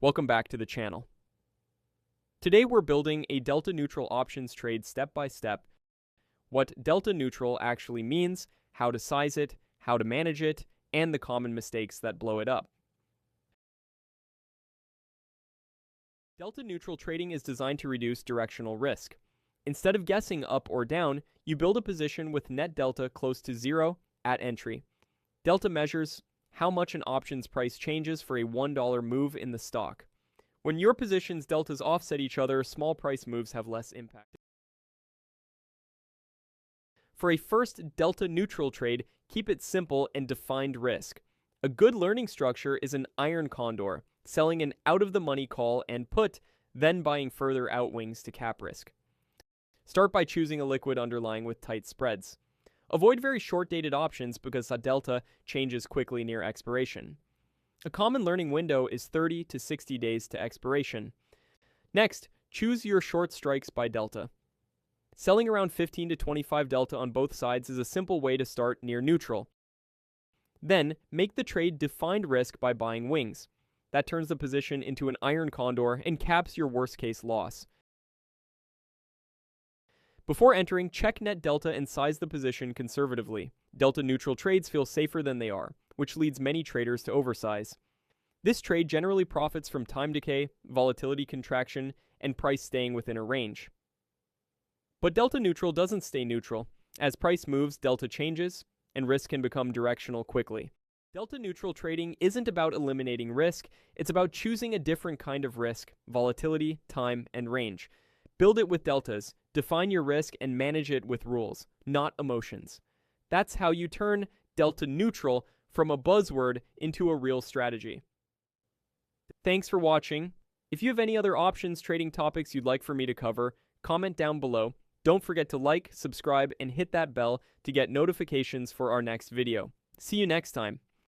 Welcome back to the channel. Today we're building a delta neutral options trade step by step. What delta neutral actually means, how to size it, how to manage it, and the common mistakes that blow it up. Delta neutral trading is designed to reduce directional risk. Instead of guessing up or down, you build a position with net delta close to zero at entry. Delta measures how much an option's price changes for a $1 move in the stock. When your position's deltas offset each other, small price moves have less impact. For a first delta neutral trade, keep it simple and defined risk. A good learning structure is an iron condor, selling an out-of-the-money call and put, then buying further outwings to cap risk. Start by choosing a liquid underlying with tight spreads. Avoid very short-dated options because a delta changes quickly near expiration. A common learning window is 30 to 60 days to expiration. Next, choose your short strikes by delta. Selling around 15 to 25 delta on both sides is a simple way to start near neutral. Then, make the trade defined risk by buying wings. That turns the position into an iron condor and caps your worst-case loss. Before entering, check net delta and size the position conservatively. Delta neutral trades feel safer than they are, which leads many traders to oversize. This trade generally profits from time decay, volatility contraction, and price staying within a range. But delta neutral doesn't stay neutral. As price moves, delta changes, and risk can become directional quickly. Delta neutral trading isn't about eliminating risk, it's about choosing a different kind of risk: volatility, time, and range. Build it with deltas, define your risk, and manage it with rules, not emotions. That's how you turn delta neutral from a buzzword into a real strategy. Thanks for watching. If you have any other options trading topics you'd like for me to cover, comment down below. Don't forget to like, subscribe, and hit that bell to get notifications for our next video. See you next time.